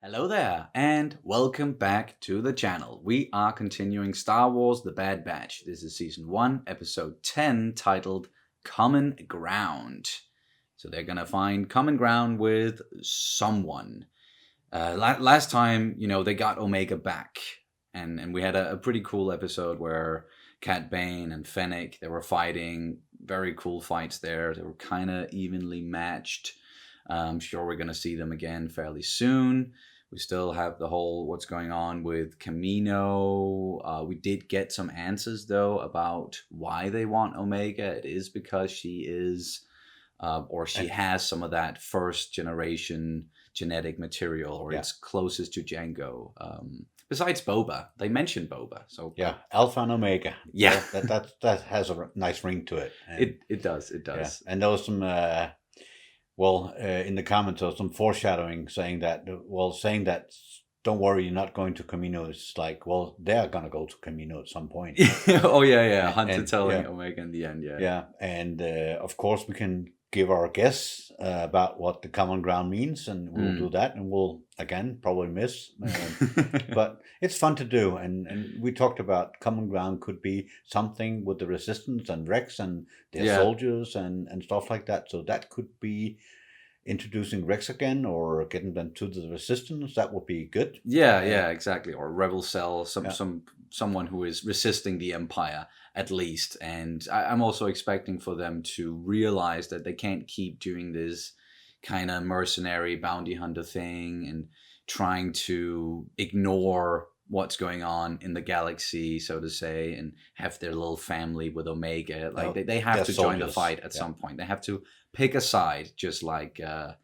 Hello there, and welcome back to the channel. We are continuing Star Wars The Bad Batch. This is Season 1, Episode 10, titled Common Ground. So they're gonna find common ground with someone. Last time, they got Omega back, and we had a pretty cool episode where Cat Bane and Fennec, they were fighting. Very cool fights there. They were kind of evenly matched. I'm sure we're going to see them again fairly soon. We still have the whole what's going on with Camino. We did get some answers, though, about why they want Omega. It is because she is, or she has some of that first generation genetic material, or it's closest to Django. Besides Boba, they mentioned Boba. So Alpha and Omega. Yeah, that has a nice ring to it. And it does. Yeah. And there was some. In the comments, there was some foreshadowing saying that. Don't worry, you're not going to Camino. It's like, well, they're gonna go to Camino at some point. Hunter telling Omega in the end. And of course we can give our guess about what the common ground means, and we'll do that, and we'll again probably miss, but it's fun to do. And we talked about common ground could be something with the Resistance and Rex and their soldiers and stuff like that. So that could be introducing Rex again, or getting them to the Resistance. That would be good. Yeah, exactly. Or Rebel Cell, someone who is resisting the Empire at least. And I'm also expecting for them to realize that they can't keep doing this kind of mercenary bounty hunter thing and trying to ignore what's going on in the galaxy, so to say, and have their little family with Omega. Like they have to join the fight at some point. They have to pick a side, just like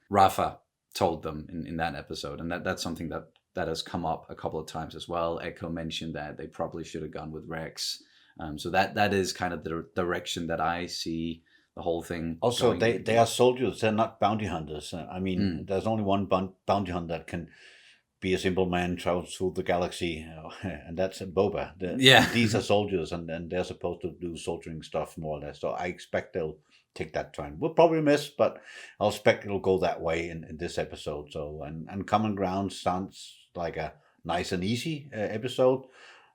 Rafa told them in that episode. And that's something that has come up a couple of times as well. Echo mentioned that they probably should have gone with Rex. So that is kind of the direction that I see the whole thing. Also, they are soldiers. They're not bounty hunters. I mean, there's only one bounty hunter that can be a simple man, travel through the galaxy, and that's Boba. These are soldiers, and they're supposed to do soldiering stuff more or less. So I expect they'll take that turn. We'll probably miss, but I'll expect it'll go that way in this episode. So and Common Ground sounds like a nice and easy episode.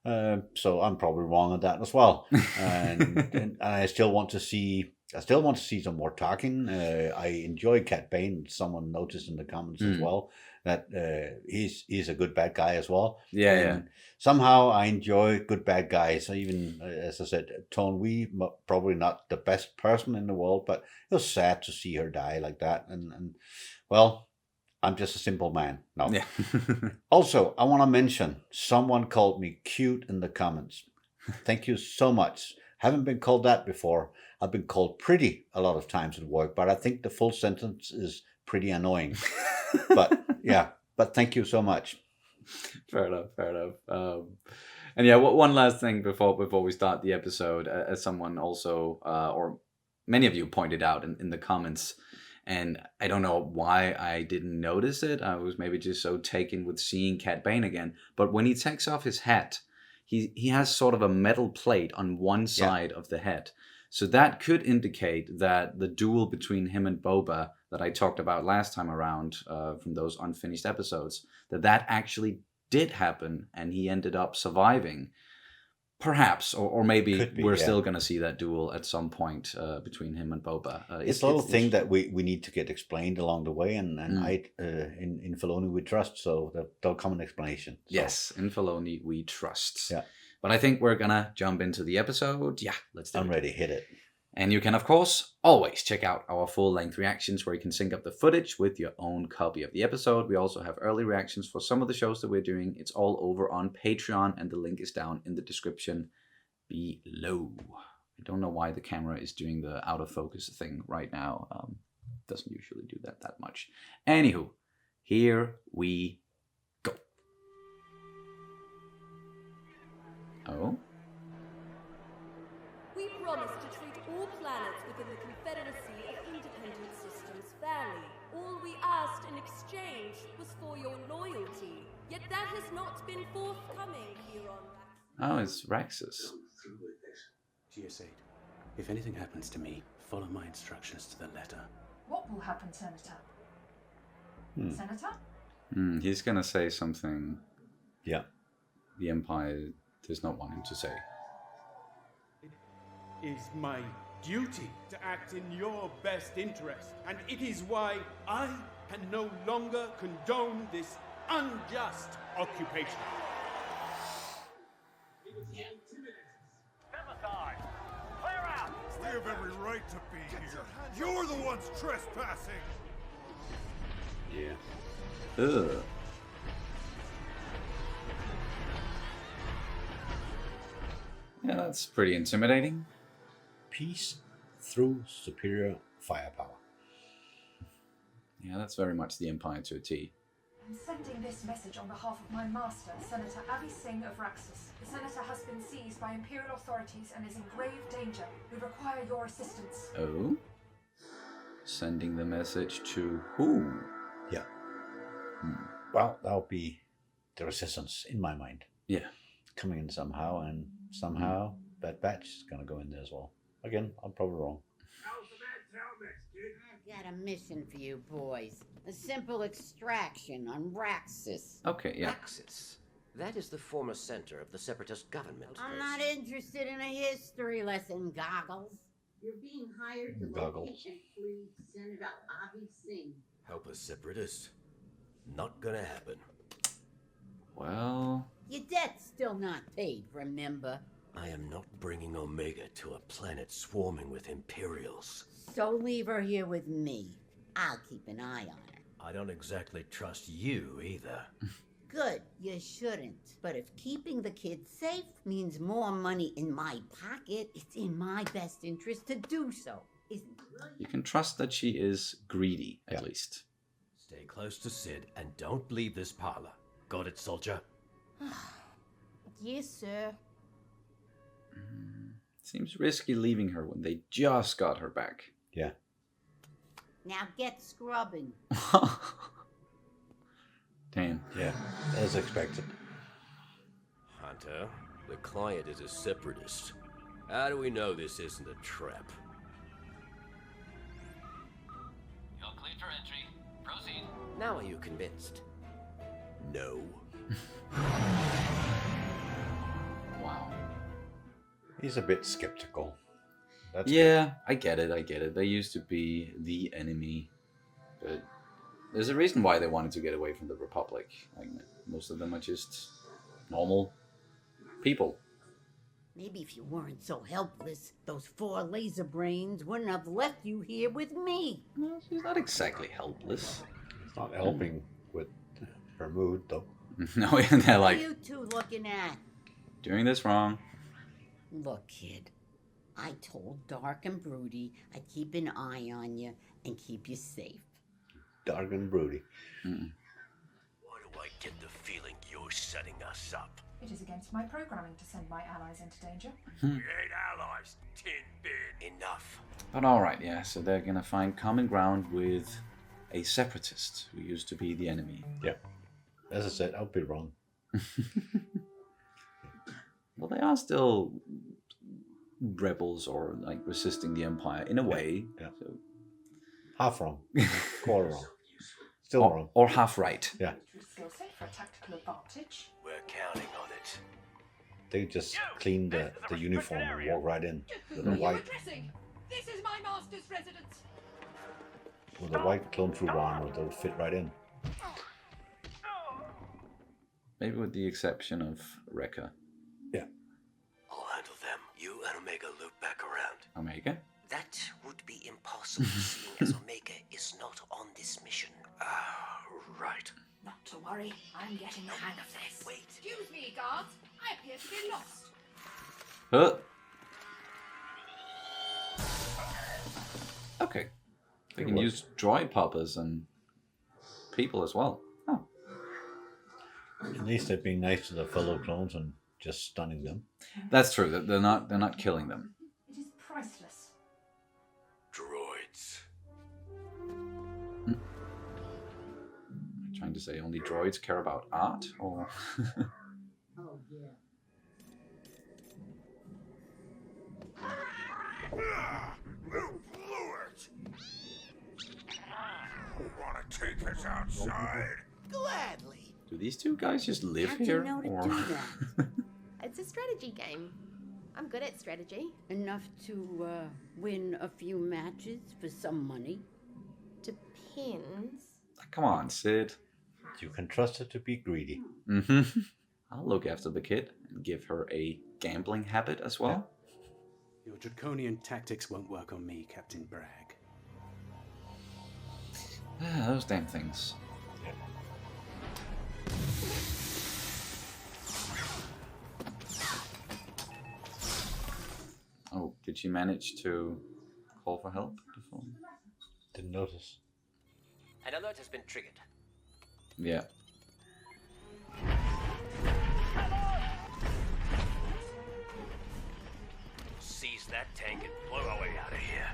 So I'm probably wrong on that as well. And I still want to see. Some more talking. I enjoy Cat Bane. Someone noticed in the comments as well that he's a good bad guy as well. Somehow I enjoy good bad guys. Even as I said, Tone Wee, probably not the best person in the world, but it was sad to see her die like that. And well, I'm just a simple man. No. Yeah. Also, I want to mention someone called me cute in the comments. Thank you so much. Haven't been called that before. I've been called pretty a lot of times at work, but I think the full sentence is pretty annoying. but thank you so much. Fair enough. And one last thing before we start the episode, as someone also, or many of you pointed out in the comments, and I don't know why I didn't notice it. I was maybe just so taken with seeing Cat Bane again. But when he takes off his hat, he has sort of a metal plate on one side of the head. So that could indicate that the duel between him and Boba that I talked about last time around from those unfinished episodes, that actually did happen and he ended up surviving. Perhaps, or maybe we're still going to see that duel at some point between him and Boba. It's a little thing that we need to get explained along the way, and in Filoni we trust, so there'll come an explanation. So. Yes, in Filoni we trust. Yeah. But I think we're going to jump into the episode. Yeah, let's do it. I'm ready, hit it. And you can, of course, always check out our full-length reactions where you can sync up the footage with your own copy of the episode. We also have early reactions for some of the shows that we're doing. It's all over on Patreon, and the link is down in the description below. I don't know why the camera is doing the out of focus thing right now. Doesn't usually do that much. Anywho, here we go. Oh? We promised to treat all planets within the Confederacy of Independent Systems fairly. All we asked in exchange was for your loyalty. Yet that has not been forthcoming here on Raxus. Oh, it's Raxus. GS8, if anything happens to me, follow my instructions to the letter. What will happen, Senator? Senator? He's gonna say something. Yeah. The Empire does not want him to say. It is my duty to act in your best interest, and it is why I can no longer condone this unjust occupation. We have every right to be here. You're the ones trespassing. Yeah. Ugh. Yeah, that's pretty intimidating. Peace through superior firepower. Yeah, that's very much the Empire to a T. I'm sending this message on behalf of my master, Senator Avi Singh of Raxus. The senator has been seized by Imperial authorities and is in grave danger. We require your assistance. Oh? Sending the message to who? Yeah. Well, that'll be the Resistance in my mind. Yeah. Coming in somehow, and somehow Bad Batch is going to go in there as well. Again, I'm probably wrong. I've got a mission for you boys. A simple extraction on Raxus. Okay, yeah. Raxus? That is the former center of the Separatist government. I'm not interested in a history lesson, Goggles. You're being hired to locate and free Senator Avi Singh. Help a Separatist? Not gonna happen. Well... Your debt's still not paid, remember? I am not bringing Omega to a planet swarming with Imperials. So leave her here with me. I'll keep an eye on her. I don't exactly trust you either. Good, you shouldn't. But if keeping the kids safe means more money in my pocket, it's in my best interest to do so, isn't it? You can trust that she is greedy, at least. Stay close to Sid and don't leave this parlor. Got it, soldier? Yes, sir. Seems risky leaving her when they just got her back. Yeah. Now get scrubbing. Damn. Yeah, as expected. Hunter, the client is a Separatist. How do we know this isn't a trap? You're cleared for entry. Proceed. Now are you convinced? No. Wow. He's a bit skeptical. That's yeah, I get it. They used to be the enemy. But there's a reason why they wanted to get away from the Republic. Like, most of them are just normal people. Maybe if you weren't so helpless, those 4 laser brains wouldn't have left you here with me. Well, she's not exactly helpless. It's not helping with her mood, though. No, they're like... What are you two looking at? Doing this wrong. Look, kid. I told Dark and Broody I'd keep an eye on you and keep you safe. Dark and Broody. Why do I get the feeling you're setting us up? It is against my programming to send my allies into danger. We ain't allies, Tin Bin. Enough. But alright, yeah, so they're gonna find common ground with a Separatist who used to be the enemy. Yeah. As I said, I'll be wrong. Well, they are still rebels or like resisting the Empire in a way. Yeah. So. Half wrong. Quarter wrong. Still wrong. Or half right. Yeah. Skill set for a tactical advantage. We're counting on it. They just clean the uniform and walk right in with a white This is my master's residence. with a white clone trooper armor. They'll fit right in. Maybe with the exception of Rekka. Yeah. I'll handle them. You and Omega loop back around. Omega? That would be impossible, seeing as Omega is not on this mission. Ah, right. Not to worry, I'm getting the hang of this. Wait. Excuse me, guards. I appear to be lost. Huh? Okay. They can use droid poppers and people as well. Oh. At least they're being nice to their fellow clones and just stunning them. That's true. They're not killing them. It is priceless. Droids. Trying to say only droids care about art, or Oh, yeah. You blew it! Wanna take us outside? Gladly. Do these two guys just live How'd you here? know to or- do that? It's a strategy game. I'm good at strategy. Enough to win a few matches for some money? Depends. Come on, Sid. You can trust her to be greedy. Mm-hmm. I'll look after the kid and give her a gambling habit as well. Your draconian tactics won't work on me, Captain Bragg. Those damn things. Oh, did she manage to call for help before? Didn't notice. An alert has been triggered. Yeah. Seize that tank and blow our way out of here.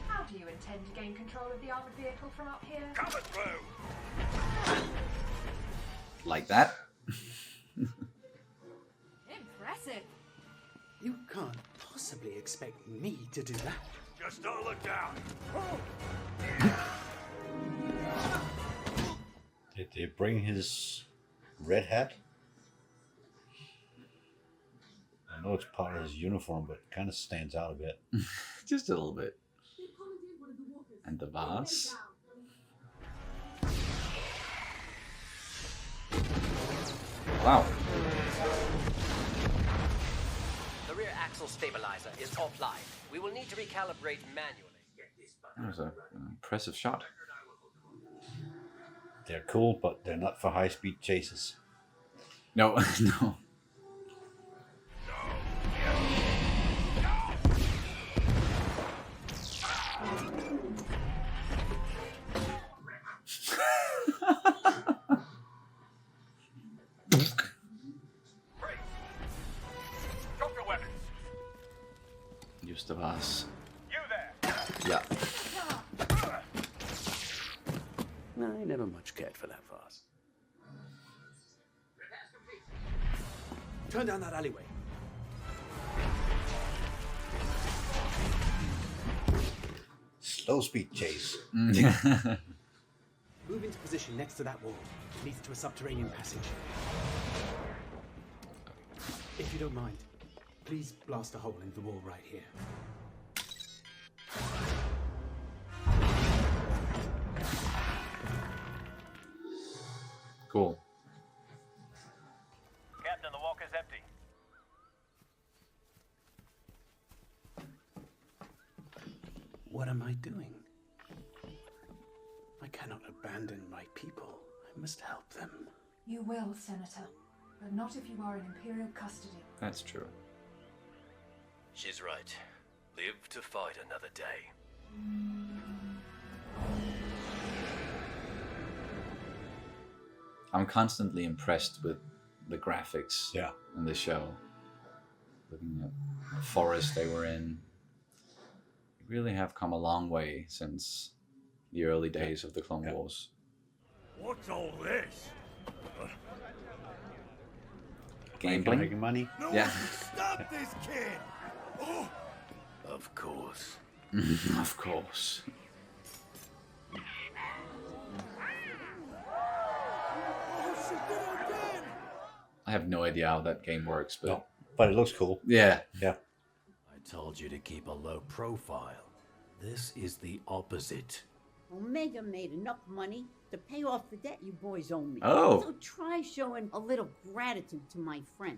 How do you intend to gain control of the armored vehicle from up here? Coming through! Like that? Impressive. You can't possibly expect me to do that. Just don't look down. Did they bring his red hat? I know it's part of his uniform, but it kind of stands out a bit. Just a little bit. And the vase. Wow. The rear axle stabilizer is offline. We will need to recalibrate manually. That was an impressive shot. They're cool, but they're not for high-speed chases. No, no. Drop your weapons. Use the vase. You there. Yeah. No, I never much cared for that vase. Turn down that alleyway. Slow speed chase. Move into position next to that wall. It leads to a subterranean passage. If you don't mind, please blast a hole in the wall right here. Cool. Captain, the walk is empty. What am I doing? I cannot abandon my people. I must help them. You will, Senator, but not if you are in Imperial custody. That's true. She's right. Live to fight another day. I'm constantly impressed with the graphics Yeah. in the show. Looking at the forest they were in. They really have come a long way since the early days of the Clone Wars. What's all this? Gambling? Making money? No Yeah. one can stop this kid! Oh, Of course. Of course. oh, she did it again! I have no idea how that game works, but No, but it looks cool. yeah. Yeah. I told you to keep a low profile. This is the opposite. Omega made enough money to pay off the debt you boys owe me. Oh. So try showing a little gratitude to my friend.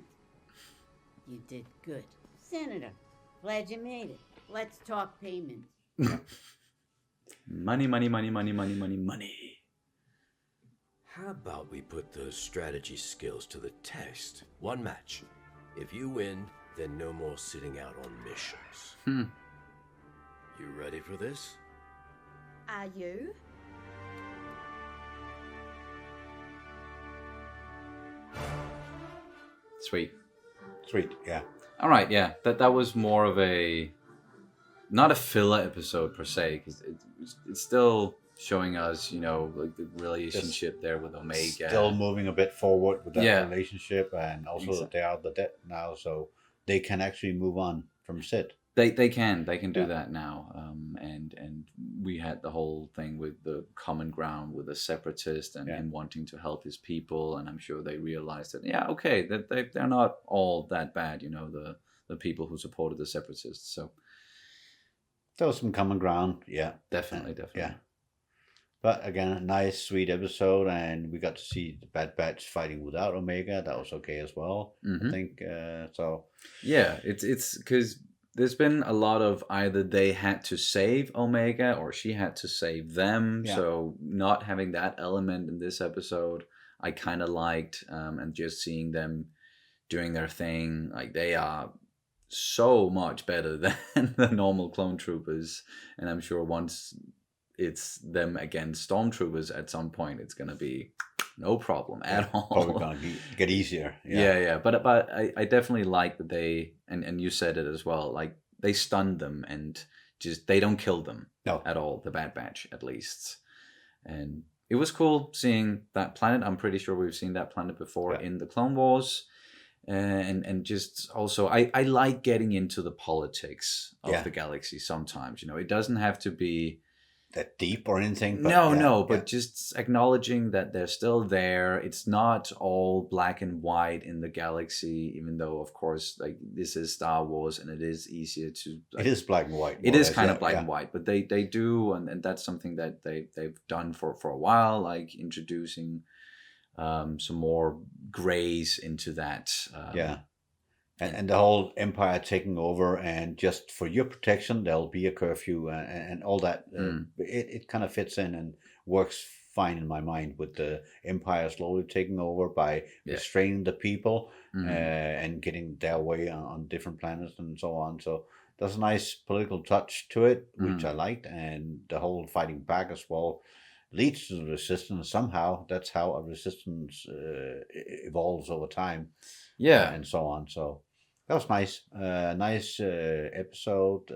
You did good. Senator, glad you made it. Let's talk payments. Money, money, money, money, money, money, money. How about we put those strategy skills to the test? One match. If you win, then no more sitting out on missions. You ready for this? Are you? Sweet. Sweet. Yeah. All right, yeah. That was more of a not a filler episode per se, because it's still showing us, you know, like the relationship there with Omega. Still moving a bit forward with that Yeah. relationship, and also that they are the dead now, so they can actually move on from Sid. They can do that now, and we had the whole thing with the common ground with the Separatist and him wanting to help his people, and I'm sure they realized that okay, that they're not all that bad, the people who supported the Separatists. So there was some common ground, definitely. But again, a nice, sweet episode, and we got to see the Bad Batch fighting without Omega. That was okay as well, I think. So yeah, it's because there's been a lot of either they had to save Omega or she had to save them. Yeah. So not having that element in this episode, I kind of liked, and just seeing them doing their thing, like they are so much better than the normal clone troopers, and I'm sure once it's them against stormtroopers at some point, it's gonna be no problem at all. Probably gonna get easier. Yeah. But I definitely like that they and you said it as well. Like they stunned them and just they don't kill them at all. The Bad Batch, at least, and it was cool seeing that planet. I'm pretty sure we've seen that planet before in the Clone Wars. And just also I like getting into the politics of the galaxy sometimes. It doesn't have to be that deep or anything. But but just acknowledging that they're still there. It's not all black and white in the galaxy, even though of course like this is Star Wars and it is easier to it is black and white. It is kind of black and white, but they do, and that's something that they've done for a while, like introducing some more grays into that. And the whole Empire taking over, and just for your protection, there'll be a curfew and all that. It kind of fits in and works fine in my mind with the Empire slowly taking over by restraining the people and getting their way on different planets and so on. So there's a nice political touch to it, which I liked, and the whole fighting back as well leads to the resistance somehow. That's how a resistance evolves over time. And so on. So that was nice. Nice episode.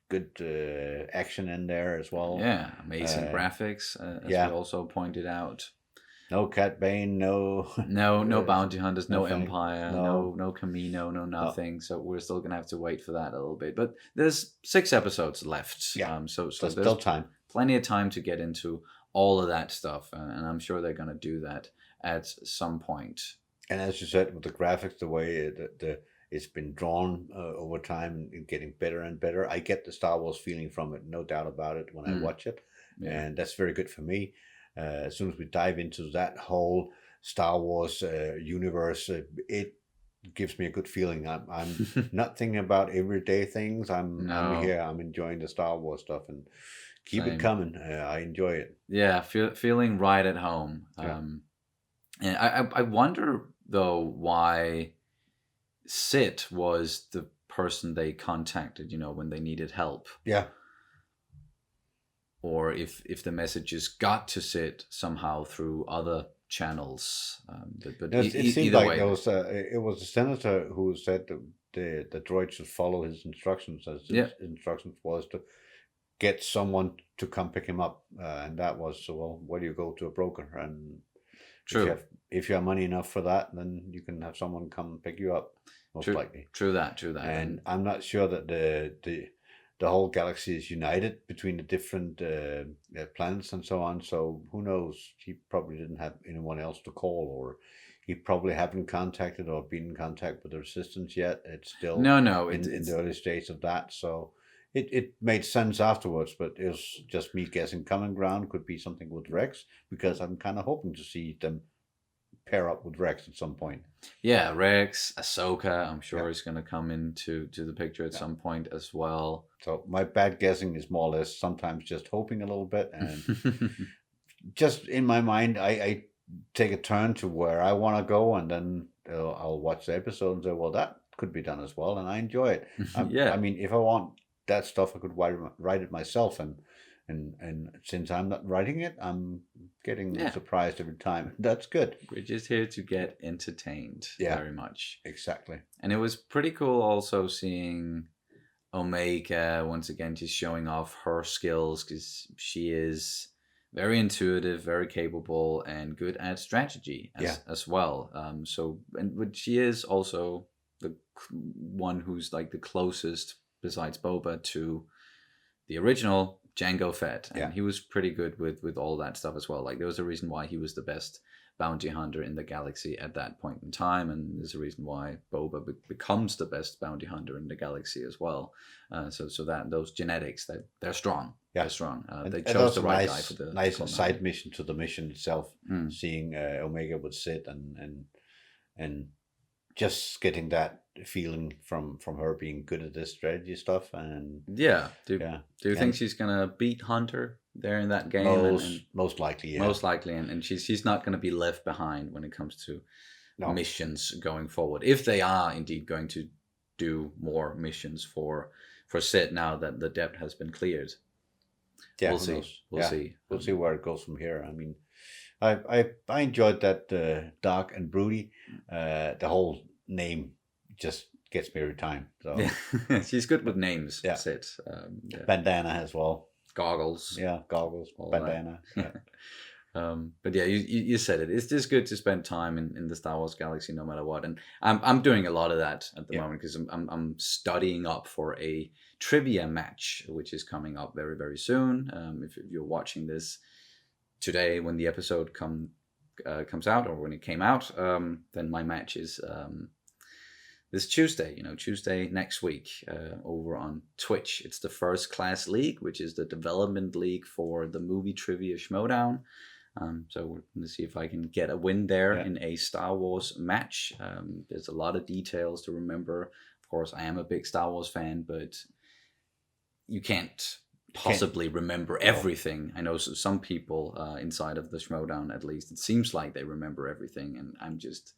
Good action in there as well. Yeah, amazing graphics, as we also pointed out. No Cat Bane, no bounty hunters, no Empire, no Camino, no nothing. So we're still gonna have to wait for that a little bit. But there's 6 episodes left. So there's still time. Plenty of time to get into all of that stuff, and I'm sure they're gonna do that at some point. And as you said, with the graphics, the way it's been drawn over time and getting better and better, I get the Star Wars feeling from it, no doubt about it, when I watch it. And that's very good for me. As soon as we dive into that whole Star Wars universe, it gives me a good feeling. I'm not thinking about everyday things. I'm here. I'm enjoying the Star Wars stuff, and keep it coming. I enjoy it. Yeah, feeling right at home. And I wonder though why Sid was the person they contacted, when they needed help. Yeah. Or if the messages got to Sid somehow through other channels. But it seemed either like way, it was a senator who said that the droid should follow his instructions, as his instructions was to get someone to come pick him up. And that was, well, where do you go to a broker? And true. If you have money enough for that, then you can have someone come pick you up, most likely. True that. And I'm not sure that the whole galaxy is united between the different planets and so on. So who knows? He probably didn't have anyone else to call, or he probably haven't contacted or been in contact with the Resistance yet. It's still in the early stage of that. So it made sense afterwards, but it was just me guessing. Common ground could be something with Rex, because I'm kind of hoping to see them pair up with Rex at some point. Yeah, Rex, Ahsoka, I'm sure is going to come into the picture at some point as well. So my bad guessing is more or less sometimes just hoping a little bit, and just in my mind, I take a turn to where I want to go, and then I'll watch the episode and say, well, that could be done as well, and I enjoy it. I mean, if I want that stuff, I could write it myself, and since I'm not writing it, I'm getting surprised every time. That's good. We're just here to get entertained very much. Exactly. And it was pretty cool also seeing Omega once again just showing off her skills, because she is very intuitive, very capable, and good at strategy as well. But she is also the one who's like the closest besides Boba, to the original Jango Fett, and he was pretty good with all that stuff as well. Like, there was a reason why he was the best bounty hunter in the galaxy at that point in time, and there's a reason why Boba becomes the best bounty hunter in the galaxy as well. So that those genetics, that they're strong. They're strong. They chose the right guy for the nice side mission to the mission itself. Seeing Omega with Sid and just getting that feeling from her being good at this strategy stuff. And do you think she's gonna beat Hunter there in that game? Most likely, most likely, and she's not gonna be left behind when it comes to missions going forward, if they are indeed going to do more missions for Sid now that the debt has been cleared. We'll see. We'll see where it goes from here. I mean, I enjoyed that dark and broody. The whole name just gets me every time. So she's good with names. Sid. Bandana as well. Goggles. Goggles. Bandana. But yeah, you said it. It's just good to spend time in the Star Wars galaxy, no matter what. And I'm doing a lot of that at the moment, because I'm studying up for a trivia match, which is coming up very, very soon. If you're watching this today, when the episode comes out, or when it came out, then my match is this Tuesday. Tuesday next week, over on Twitch. It's the First Class League, which is the development league for the movie Trivia Schmodown. So we're going to see if I can get a win there in a Star Wars match. There's a lot of details to remember. Of course, I am a big Star Wars fan, but you can't possibly remember everything. I know some people inside of the Schmodown, at least, it seems like they remember everything, and I'm just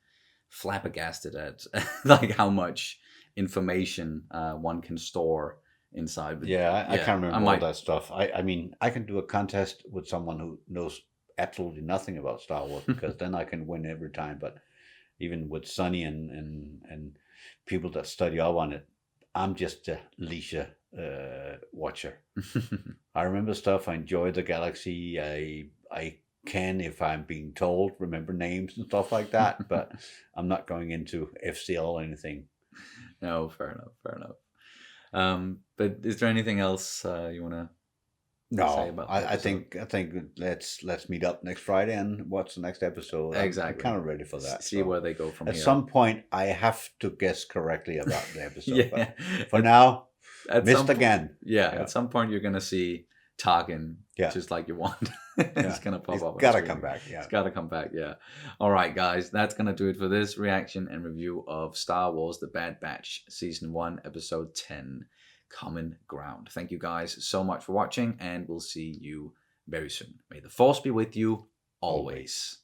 flabbergasted at like how much information one can store inside. I can't remember all that stuff. I mean, I can do a contest with someone who knows absolutely nothing about Star Wars, because then I can win every time. But even with Sonny and people that study up on it, I'm just a leisure watcher. I remember stuff. I enjoy the galaxy. I can, if I'm being told, remember names and stuff like that, but I'm not going into FCL or anything. No, fair enough. But is there anything else you want to say about I think let's meet up next Friday and watch the next episode. Exactly. I'm kind of ready for that. See where they go from here. At some point, I have to guess correctly about the episode. But for now, missed again. At some point you're gonna see Tarkin, just like you want. It's gonna pop up. Gotta come back. It's gotta come back. All right, guys, that's gonna do it for this reaction and review of Star Wars: The Bad Batch, Season 1, Episode 10, Common Ground. Thank you guys so much for watching, and we'll see you very soon. May the Force be with you always.